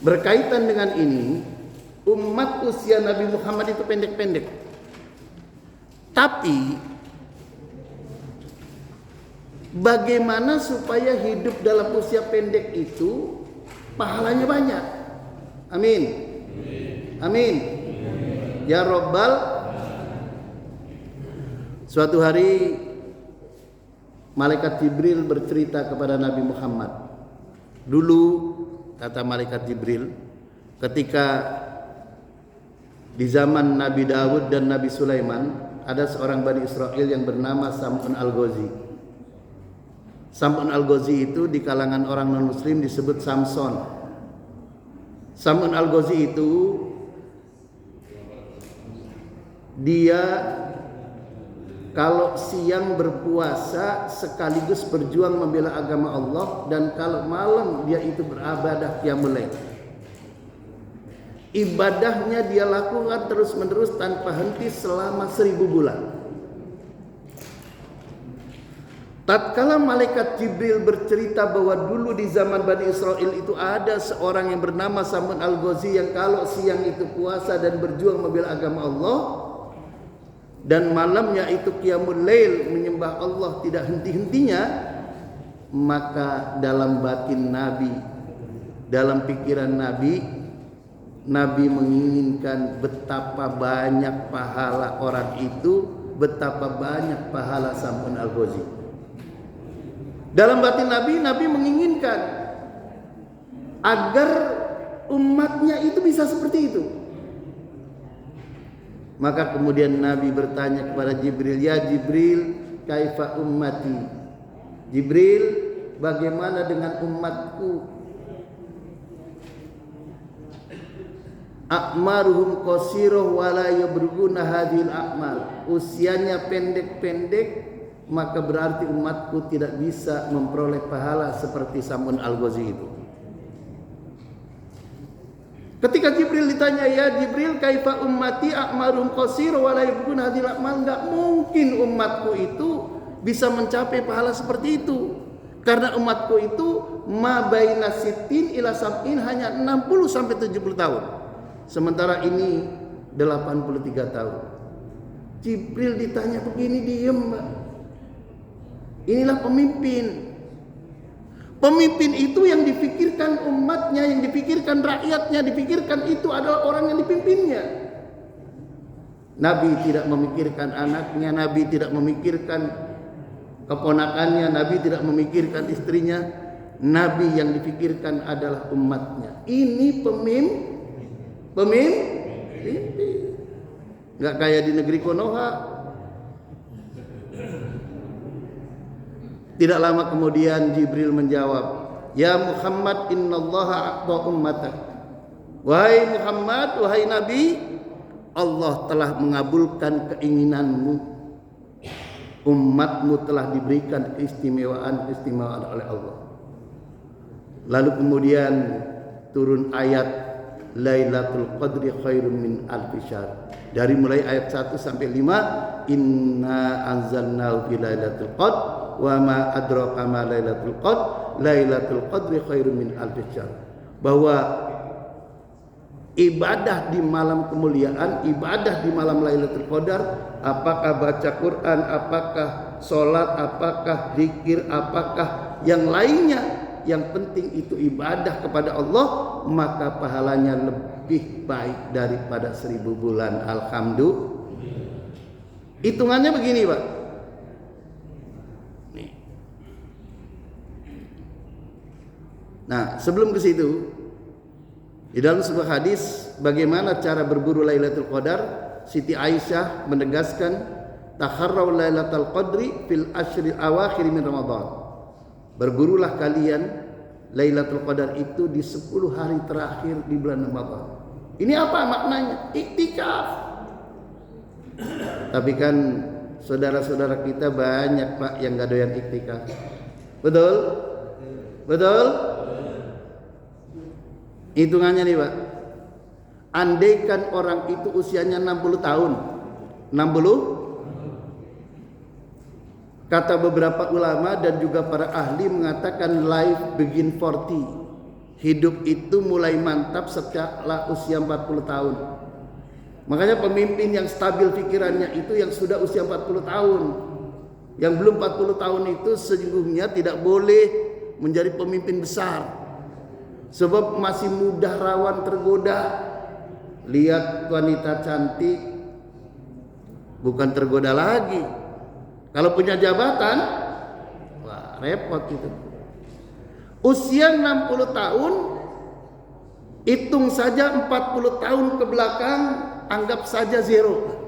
Berkaitan dengan ini, umat usia Nabi Muhammad itu pendek-pendek. Tapi bagaimana supaya hidup dalam usia pendek itu pahalanya banyak? Amin. Amin. Ya Rabbal. Suatu hari malaikat Jibril bercerita kepada Nabi Muhammad. Dulu, kata malaikat Jibril, ketika di zaman Nabi Dawud dan Nabi Sulaiman, ada seorang Bani Israel yang bernama Sam'un Al-Ghazi. Sam'un Al-Ghazi itu di kalangan orang non-muslim disebut Samson. Sam'un Al-Ghazi itu dia kalau siang berpuasa sekaligus berjuang membela agama Allah, dan kalau malam dia itu beribadah qiyamul lail. Ibadahnya dia lakukan terus-menerus tanpa henti selama 1000 bulan. Tatkala malaikat Jibril bercerita bahwa dulu di zaman Bani Israel itu ada seorang yang bernama Sam'un Al-Ghazi yang kalau siang itu puasa dan berjuang membela agama Allah, dan malamnya itu qiyamul lail menyembah Allah tidak henti-hentinya, maka dalam batin Nabi, dalam pikiran Nabi menginginkan betapa banyak pahala orang itu, betapa banyak pahala Sam'un Al-Ghazi. Dalam batin Nabi menginginkan agar umatnya itu bisa seperti itu. Maka kemudian Nabi bertanya kepada Jibril, "Ya Jibril, kaifa ummati?" Jibril, bagaimana dengan umatku? A'maruhum qasirah wa la yabruguna hadhil a'mal. Usianya pendek-pendek, maka berarti umatku tidak bisa memperoleh pahala seperti Sam'un Al-Ghazi itu. Ketika Jibril ditanya, "Ya Jibril, kaifa ummati a'maruhum qasirah wa la yabruguna hadhil a'mal?" Enggak mungkin umatku itu bisa mencapai pahala seperti itu. Karena umatku itu ma baina sittin ila sab'in, hanya 60 sampai 70 tahun. Sementara ini 83 tahun. Jibril ditanya begini, diem, Mbak. Inilah pemimpin. Pemimpin itu yang dipikirkan umatnya, yang dipikirkan rakyatnya, dipikirkan itu adalah orang yang dipimpinnya. Nabi tidak memikirkan anaknya, Nabi tidak memikirkan keponakannya, Nabi tidak memikirkan istrinya. Nabi yang dipikirkan adalah umatnya. Ini pemimpin. Gak kayak di negeri Konoha. Tidak lama kemudian Jibril menjawab, "Ya Muhammad, innallaha a'ta ummatak." Wahai Muhammad, wahai Nabi, Allah telah mengabulkan keinginanmu. Umatmu telah diberikan keistimewaan oleh Allah. Lalu kemudian turun ayat Lailatul Qadri khairum min alfi syahr. Dari mulai ayat 1 sampai 5, inna anzalnahu fi lailatul qadr wa ma adraka ma lailatul qadr lailatul qadri khairum min alfi syahr. Bahwa ibadah di malam kemuliaan, ibadah di malam Lailatul Qadar, apakah baca Quran, apakah sholat, apakah zikir, apakah yang lainnya, yang penting itu ibadah kepada Allah, maka pahalanya lebih baik daripada 1000 bulan. Alhamdulillah. Hitungannya begini, Pak. Nih. Nah, sebelum ke situ, di dalam sebuah hadis bagaimana cara berburu Lailatul Qadar, Siti Aisyah menegaskan, "Takharraw Lailatul Qadri fil ashril awakhir min Ramadan." Berburulah kalian Lailatul Qadar itu di 10 hari terakhir di bulan Ramadan. Ini apa maknanya? Iktikaf. Tapi kan saudara-saudara kita banyak, Pak, yang gak doyan iktikaf. Betul? Betul? Hitungannya nih, Pak. Andaikan orang itu usianya 60 tahun. 60? Kata beberapa ulama dan juga para ahli mengatakan life begin 40. hidup itu mulai mantap setelah usia 40 tahun. Makanya pemimpin yang stabil pikirannya itu yang sudah usia 40 tahun. Yang belum 40 tahun itu sesungguhnya tidak boleh menjadi pemimpin besar. Sebab masih mudah rawan tergoda. Lihat wanita cantik, bukan tergoda lagi. Kalau punya jabatan, wah repot itu. Usia 60 tahun, hitung saja 40 tahun ke belakang, anggap saja zero.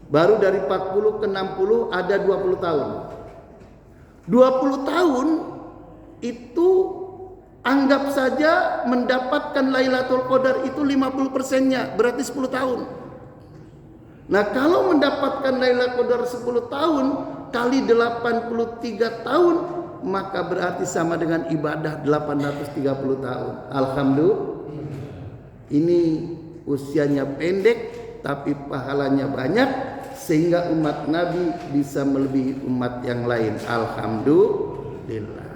Baru dari 40 ke 60 ada 20 tahun. 20 tahun itu anggap saja mendapatkan Lailatul Qadar itu 50%-nya, berarti 10 tahun. Nah, kalau mendapatkan Lailatul Qadar 10 tahun kali 83 tahun, maka berarti sama dengan ibadah 830 tahun. Alhamdulillah. Ini usianya pendek tapi pahalanya banyak, sehingga umat Nabi bisa melebihi umat yang lain. Alhamdulillah.